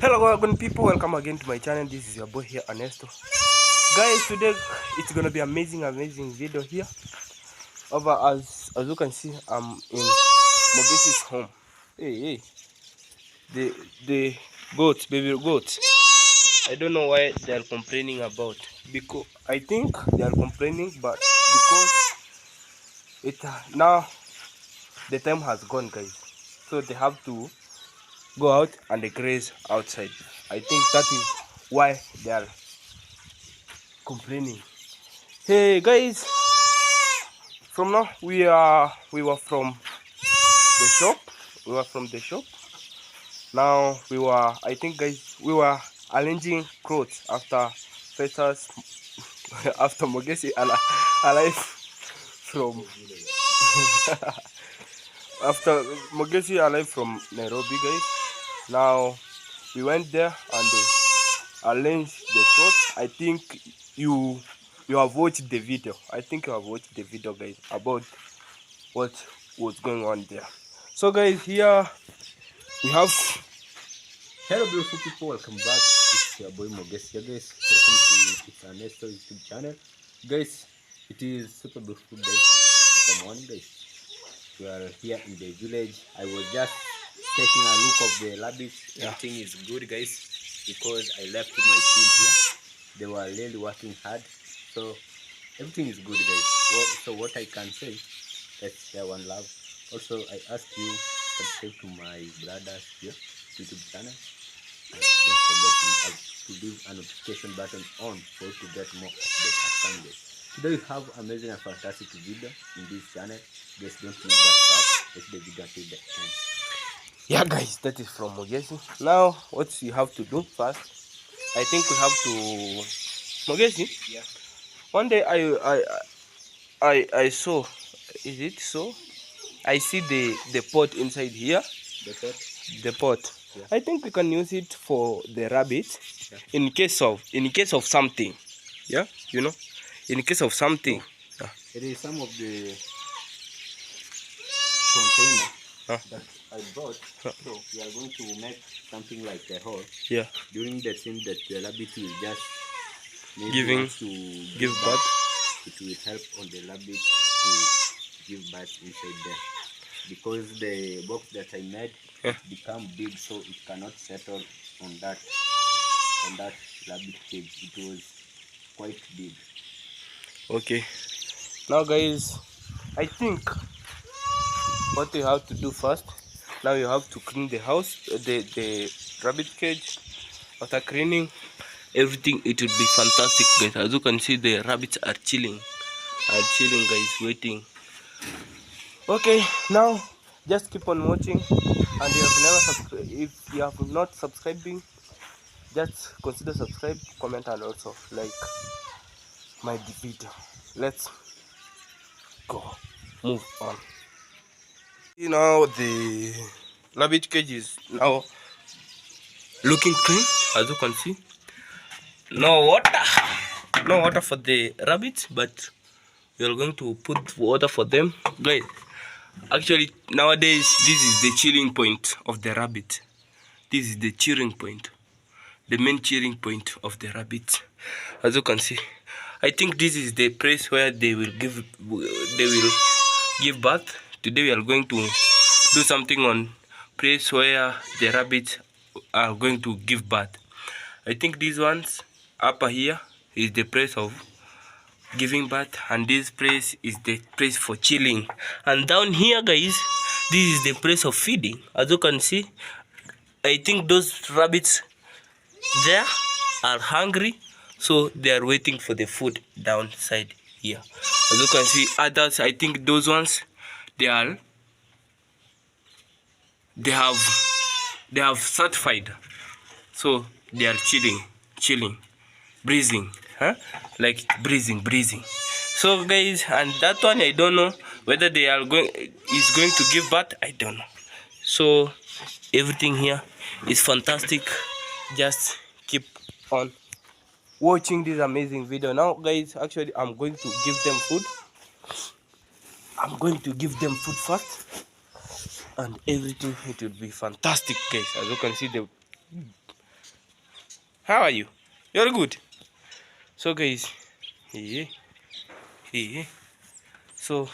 Hello welcome people, welcome again to my channel. This is your boy here, Ernesto. Guys, today it's gonna be amazing video here. Over as you can see, I'm in Mogesi's home. Hey, the goats, baby goats. I don't know why they are complaining about, because I think they are complaining, but because it now the time has gone, guys, so they have to go out and they graze outside. I think that is why they are complaining. Hey guys, from now we were from the shop. We were from the shop. Now I think guys, we were arranging clothes after Festus after Mogesi alive from after Mogesi alive from Nairobi, guys. Now we went there and arranged the clothes. I think you have watched the video. I think you have watched the video, guys, about what was going on there. So guys, here we have hello beautiful people, welcome back. It's your boy Mogesi here, guys. Welcome to It's Ernesto YouTube channel. Guys, it is super beautiful day, super morning, guys. We are here in the village. I was just taking a look of the rabbits. Yeah. Everything is good, guys, because I left my team here. They were really working hard, so everything is good, guys. So what I can say, let's share one love. Also, I ask you subscribe to my brother's here YouTube channel, and don't forget to leave a notification button on for you to get more updates upcoming, guys. Today we have amazing and fantastic video in this channel. Guys, don't miss that part. Watch the video until the end. Yeah guys, that is from Mogesi. Now what you have to do first, I think we have to Mogesi. Yeah. One day I saw, is it so? I see the pot inside here. The pot? The pot. Yeah. I think we can use it for the rabbit. Yeah. In case of something. Yeah, you know. In case of something. Oh. Yeah. It is some of the container that I brought. So we are going to make something like a hole. Yeah. During the thing that the rabbit will just give birth. It will help on the rabbit to give birth inside there, because the box that I made become big, so it cannot settle on that rabbit cage. It was quite big. Okay, now guys, I think what you have to do first, now you have to clean the house, the rabbit cage. After cleaning everything, it will be fantastic, guys. As you can see, the rabbits are chilling guys, waiting. Okay, now just keep on watching, and if you have not subscribing, just consider subscribe, comment, and also like my video. Let's go, move on. You know, the rabbit cage is now looking clean, as you can see. No water for the rabbits, but we are going to put water for them, guys. Actually, nowadays this is the chilling point of the rabbit. This is the cheering point, the main cheering point of the rabbit. As you can see, I think this is the place where they will give birth. Today we are going to do something on place where the rabbits are going to give birth. I think these ones up here is the place of giving birth, and this place is the place for chilling, and down here, guys, this is the place of feeding. As you can see, I think those rabbits there are hungry, so they are waiting for the food downside here. As you can see, others, I think those ones, they have satisfied, so they are chilling, breathing, like breathing. So guys, and that one, I don't know whether is going to give birth. I don't know. So everything here is fantastic. Just keep on watching this amazing video. Now guys, actually I'm going to give them food. I'm going to give them food first, and everything, it will be fantastic, guys. As you can see, How are you? You're good. So guys, yeah, yeah. So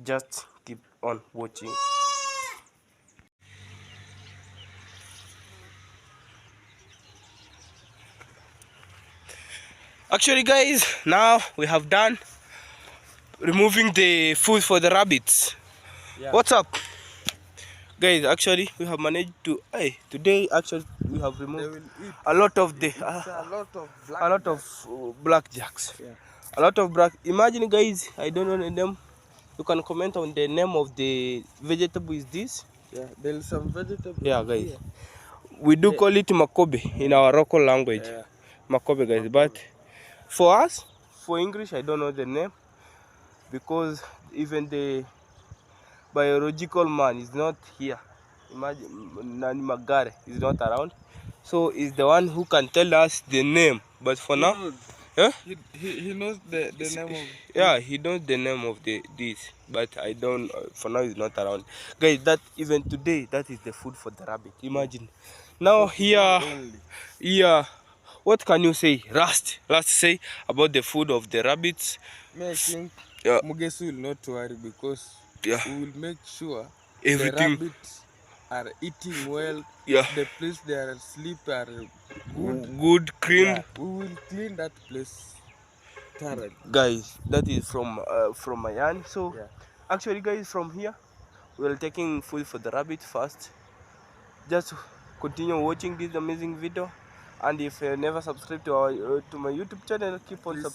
just keep on watching. Actually guys, now we have done removing the food for the rabbits. Yeah. What's up? Guys, actually we have managed to today actually we have They removed will eat. a lot of the It's a lot of black. a lot of blackjacks. Yeah. A lot of black. Imagine guys, I don't know the name. You can comment on the name of the vegetable is this. Yeah. There is some vegetable. Yeah guys. Here. We do call it makobe in our local language. Yeah. Makobe guys. Makobe. But for us, for English, I don't know the name because even the biological man is not here. Imagine Nani Magare is not around. So he's the one who can tell us the name. But for He now, knows. huh? He knows the name of. Yeah, he knows the name of this, but I don't. For now, he's not around. Guys, that even today, that is the food for the rabbit. Imagine. Now here, Only. here, what can you say? Last say about the food of the rabbits. Me, I think Yeah, Mugesi will not worry because yeah, we will make sure everything. the rabbits are eating well. Yeah, The place they are asleep are good. good, cleaned. Yeah, we will clean that place thoroughly. Guys, that is from Mayan. So Yeah. actually, guys, from here, we're taking food for the rabbit first. Just continue watching this amazing video, and if you never subscribe to our to my YouTube channel, keep on Please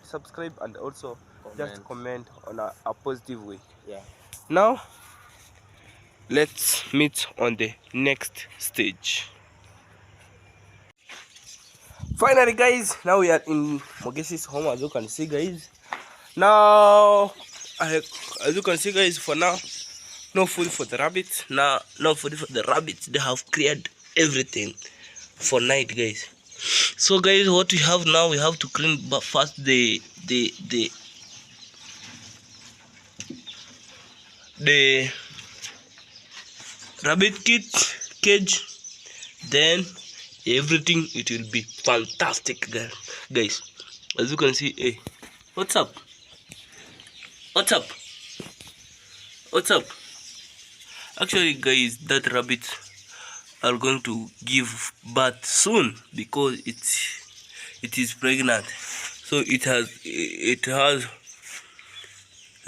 subscribe and also just comment. comment on a positive way. Yeah. Now let's meet on the next stage. Finally guys, now we are in Mogesi's home, as you can see guys. Now as you can see guys, for now no food for the rabbits. Now no food for the rabbits. They have cleared everything for night guys. So guys, what we have now, we have to clean first the rabbit cage, then everything, it will be fantastic guys. As you can see, hey, what's up, what's up, what's up? Actually guys, that rabbit are going to give birth soon because it is pregnant, so it's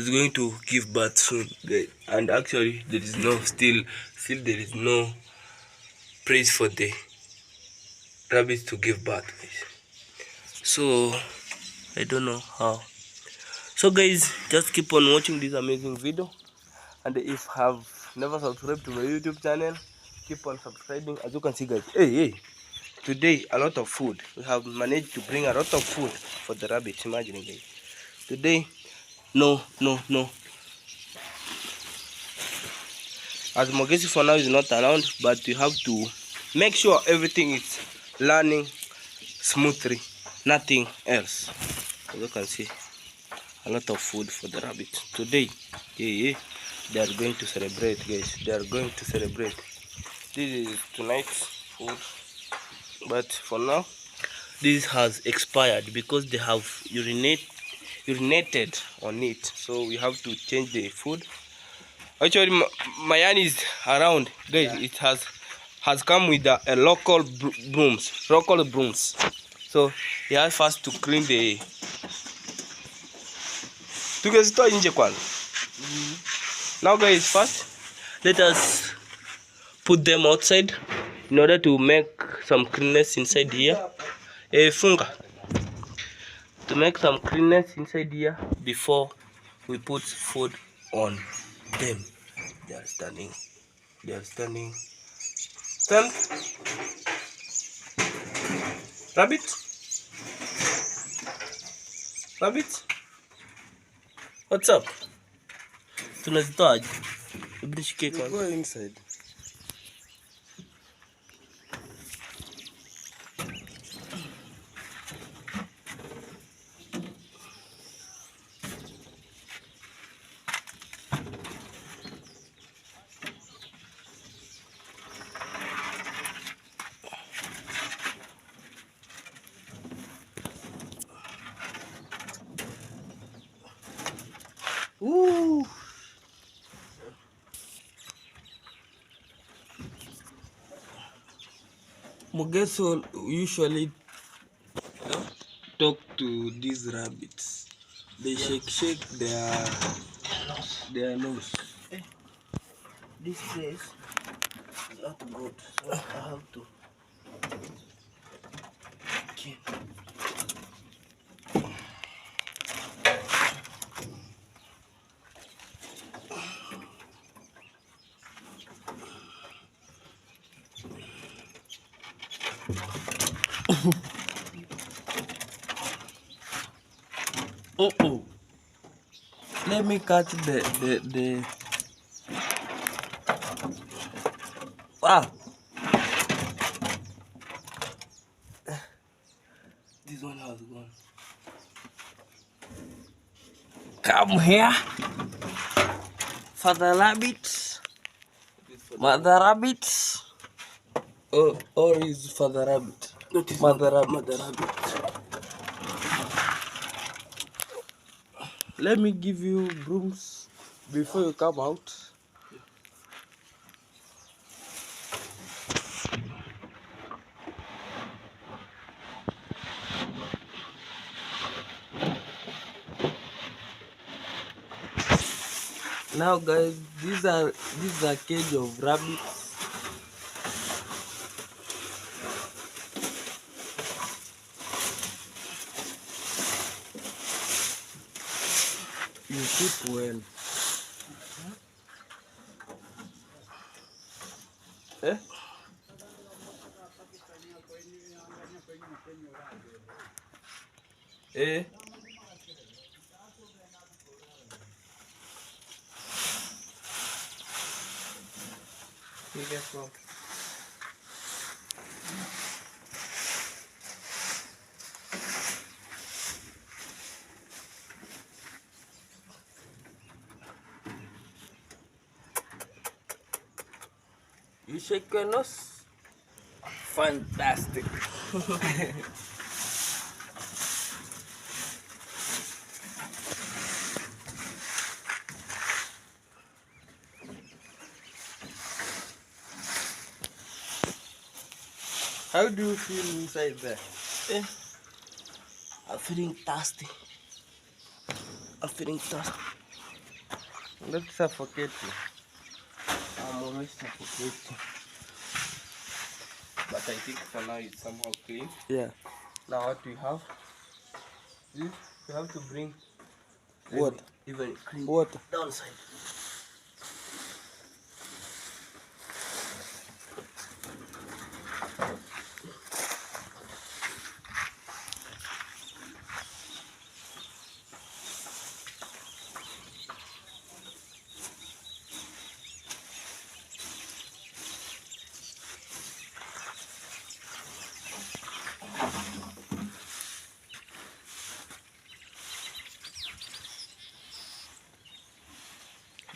going to give birth soon guys. And actually there is no still there is no place for the rabbits to give birth guys. So I don't know how. So guys, just keep on watching this amazing video, and if have never subscribed to my YouTube channel, keep on subscribing. As you can see guys, hey, today a lot of food. We have managed to bring a lot of food for the rabbits. Imagine guys, today no, as Mogesi for now is not around, but you have to make sure everything is running smoothly, nothing else. As you can see, a lot of food for the rabbit today. Yeah, they are going to celebrate guys, they are going to celebrate. This is tonight's food, but for now this has expired because they have urinated on it, so we have to change the food. Actually Mayan is around guys. Yeah. It has come with a local brooms, so he has first to clean the nje kwanza. Now guys, first let us put them outside in order to make some cleanness inside here. Funga to make some cleanness inside here before we put food on them. They are standing. Stand. Rabbit, what's up? Tunazitoaje? Hebu nishike kwanza. Go inside. Mugesi will usually talk to these rabbits. They shake their nose. This place is not good, so I have to clean. Let me catch the wow. This one has gone. Come here. Father rabbit. Mother rabbit. Or is father rabbit? That is Mother rabbit. Mother rabbit. Let me give you brooms before you come out. Now guys, these are cage of rabbits. You keep well. Eh? Eh? Be careful. You shake your nose? Fantastic. How do you feel inside there? Eh, I'm feeling thirsty. I'm feeling thirsty. Let's suffocate you. I'm always suffocating. But I think for now it's somehow clean. Yeah. Now what we have is we have to bring What? even clean Water. downside.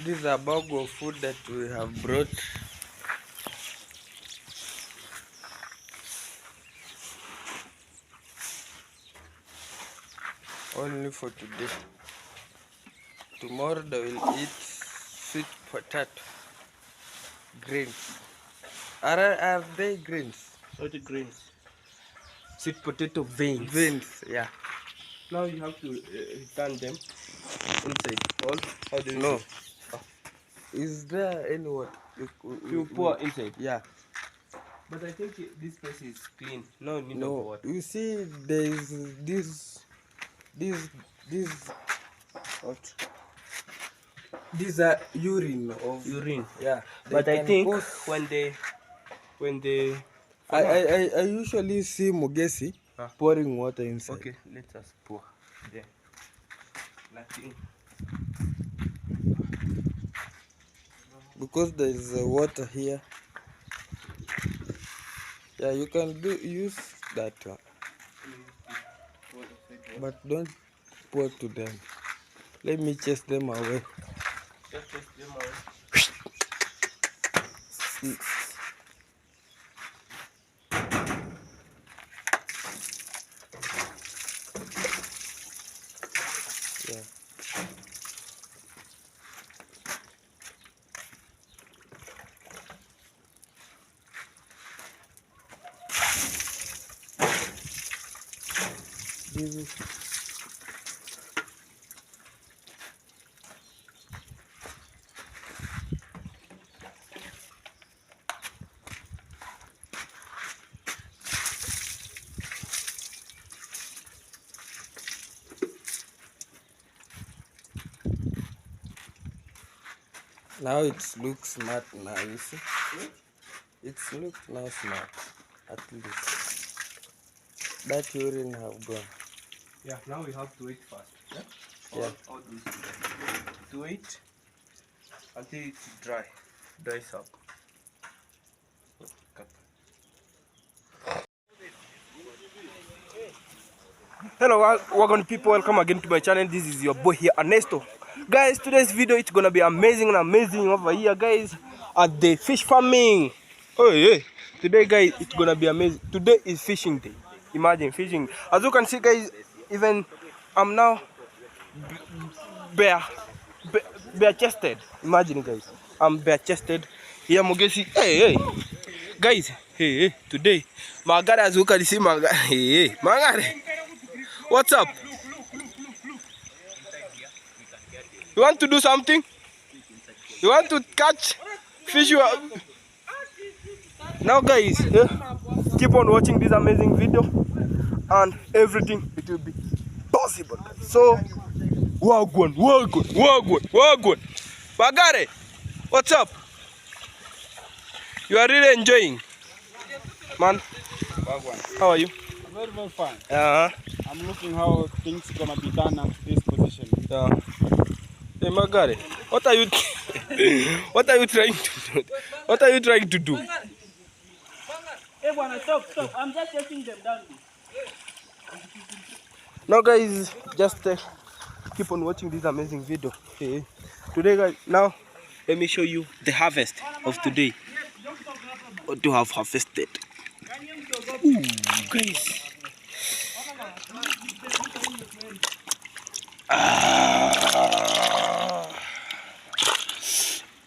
This is a bag of food that we have brought. Only for today. Tomorrow they will eat sweet potato. Greens. Are they greens? What the greens? Sweet potato veins. Veins, yeah. Now you have to return them inside. All how do you No. do? Is there any what? You pour inside. Yeah. But I think this place is clean. No need of No. water. You see, there is this what? These are urine of Urine. yeah. But they I can think cause- when they I usually see Mugesi Ah. pouring water inside. Okay, let us pour there. Nothing. Because there is water here. Yeah, you can use that one, but don't pour to them. Let me chase them away. Just take them away. Yeah. hivi. Now it looks smart now, you see? It looks now smart, at least. That urine have gone. Yeah, now we have to wait first. Yeah? Yeah. All this to wait until it dries up. Cut. Hello, welcome people, welcome again to my channel. This is your boy here, Ernesto. Guys, today's video it's gonna be amazing over here, guys, at the fish farming. Oh yeah, today guys it's gonna be amazing. Today is fishing day. Imagine fishing. As you can see, guys, even I'm now bare chested. Imagine, guys, I'm bare chested here. Mogesi, hey guys, hey today Magare, as you can see, Magare, hey Magare, what's up? You want to do something? You want to catch fish? Now guys, keep on watching this amazing video and everything it will be possible. So wagwan. Magare, what's up? You are really enjoying, man. Wagwan. How are you? Very fine. I'm looking how things gonna be done at this position. Yeah. Hey Magare, what are you what are you trying to do? What are you trying to do? Hey, stop. I'm just taking them down. Now guys, just keep on watching this amazing video. Okay. Today guys, now let me show you the harvest of today. What to have harvested. Ooh, guys.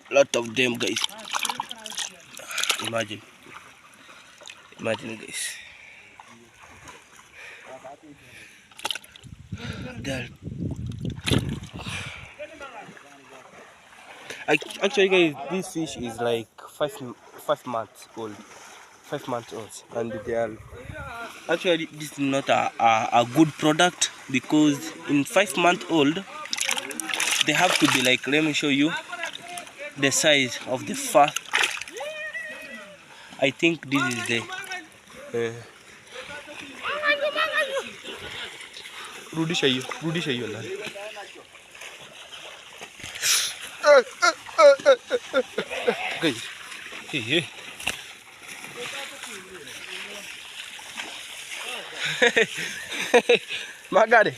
Lot of them, guys. Imagine guys. There. Actually guys, this fish is like 5 months old. 5 months old, and they are actually, this is not a good product, because in 5 months old they have to be like, let me show you the size of the fur. I think this is the Rudisha you guys. Hey. Magare.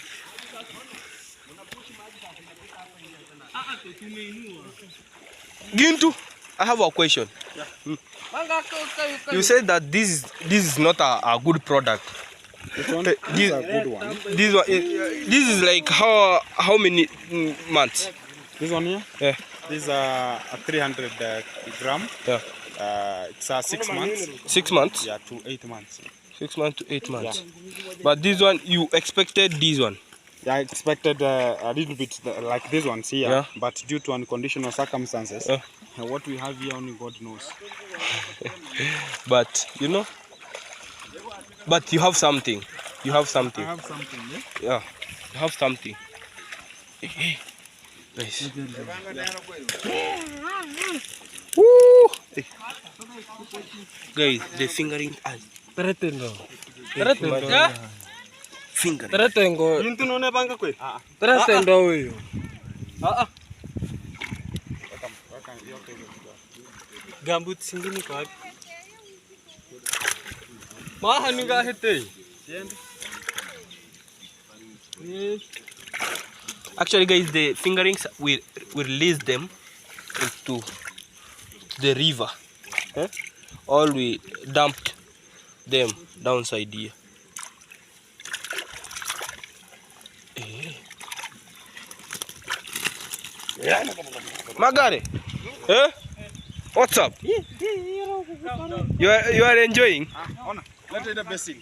Gintu, I have a question. You said that this is not a good product. This one is a good one. This is like how many months? This one here? Yeah. This is a 300 gram. Yeah. It's 6 months. 6 months? Yeah, to 8 months. 6 months to 8 months. Yeah. But this one, you expected this one? Yeah, I expected a little bit like this one here, yeah. But due to unconditional circumstances, what we have here only God knows. But you know, but you have something. You have something. I have something, yeah? Yeah, you have something. Nice. Woo! Guys, the fingering eye. Fingering. Teretengo. Yuntu none banga kwe? Teretendo huyo. Gambut singini kwa wapi? Mahani ga hete. Actually guys, the fingerings we release them into the river. All we dumped them downside here. Magare, what's up? You are enjoying? Let the basin.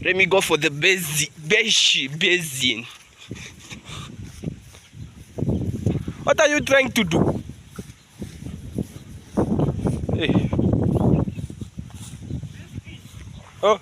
Let me go for the basin. What are you trying to do? Hey. Oh.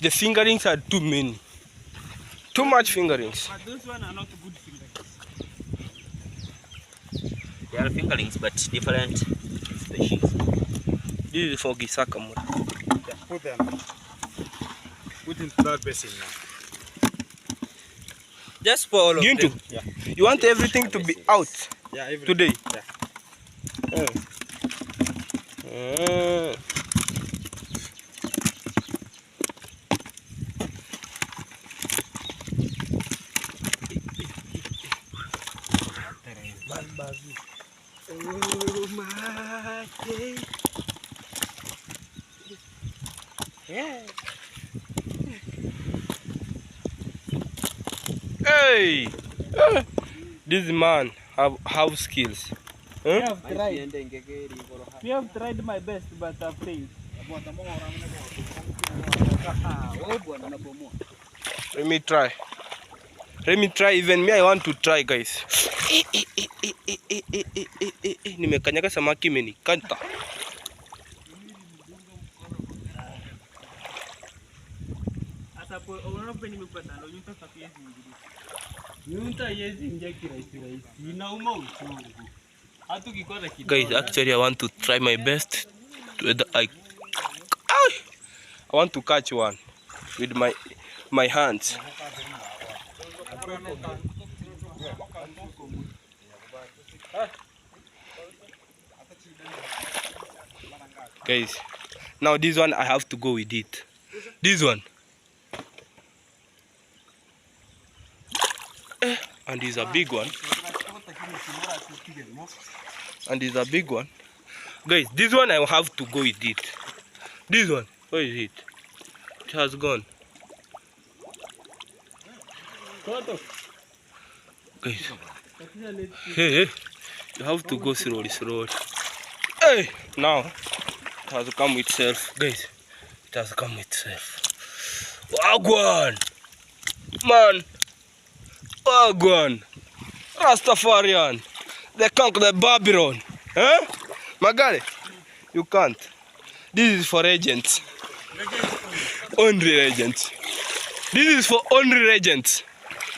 The fingerings are too many. Too much fingerings. But those ones are not good fingerings. They are fingerings, but different species. This is for Gisaka Mura. Yeah, put them. Put into that basin now. Just for all of Gintu, them. Yeah. you want everything to be out Yeah, everything. today? Yeah. Oh my day. Yeah. Hey! This man have skills. We Huh? have tried. We have tried my best, but I've failed. Let me try. Even me, I want to try, guys. Nimekanyaga samaki imenikata. Guys, actually I want to try my best. I want to catch one with my hands. Guys, now this one I have to go with it. This one. And it's a big one. And it's a big one. Guys, this one I will have to go with it. This one, where is it? It has gone. Guys, hey, you have to go slowly. Hey, now it has come itself, guys. It has come itself. Wagwan, man. Wagwan, Rastafarian. They conquer the Babylon. Huh? Magari, you can't. This is for agents. Only agents. This is for only regents.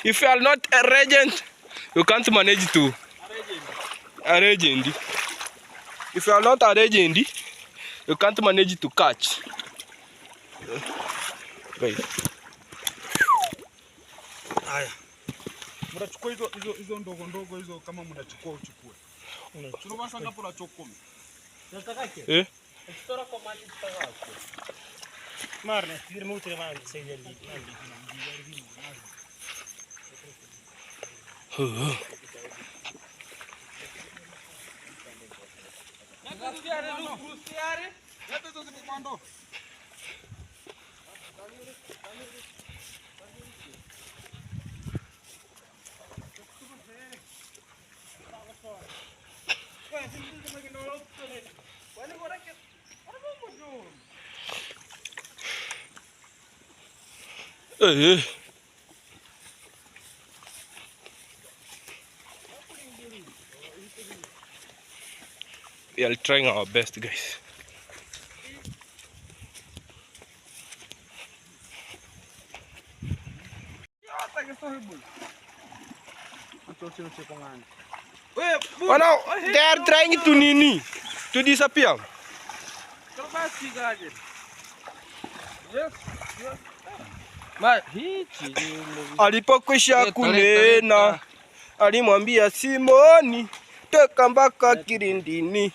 If you are not a regent, you can't manage to. A regent. If you are not a regent, you can't manage to catch. Right. Haya. Mnachukua hizo ndogo hizo kama mnachukua uchukue. Tunabasa ngapo la chokome. Eh? Marne, wir moeten maar zeggen die. We are trying our best, guys. Oh no, they are trying to disappear. Alipokwisha kunena, alimwambia Simoni, toka mpaka kilindini,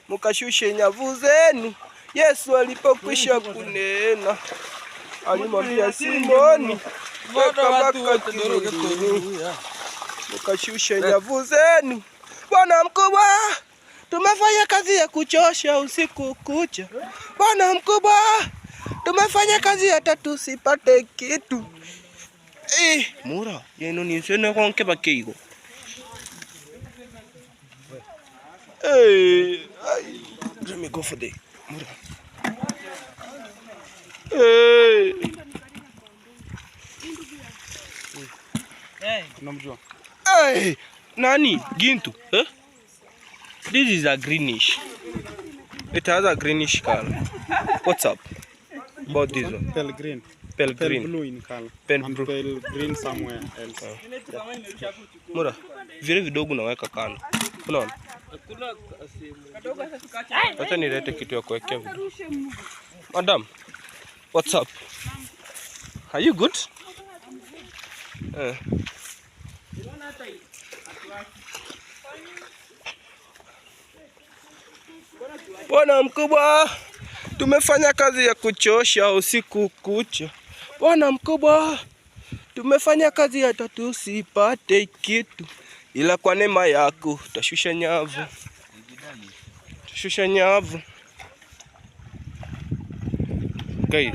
mukashushe nyavu zenu. Yesu alipokwisha kunena, alimwambia Simoni, toka mpaka kilindini, mukashushe nyavu zenu. Bwana mkubwa, tumefanya kazi ya kuchosha usiku kucha. Bwana mkubwa, tumefanya kazi hata tusipate kitu. Mura, yenu ni sene kwa nkeba keigo. Let me go for the Mura. Unamjua? Nani? Gintu? This is a greenish. It has a greenish color. What's up about this one? Pale green. Pale Pale green. blue in color. Pale And blue. pale green somewhere else. Mura, vile vidogo naweka kando. Unaona? Acha nilete kitu ya kuwekea video. Madam, what's up? Are you good? Bwana mkubwa, tumefanya kazi ya kuchosha usiku kucha. Bwana mkubwa, tumefanya kazi hata tusipate kitu, ila kwa neema yako tashusha nyavu. Tashusha nyavu. Guys,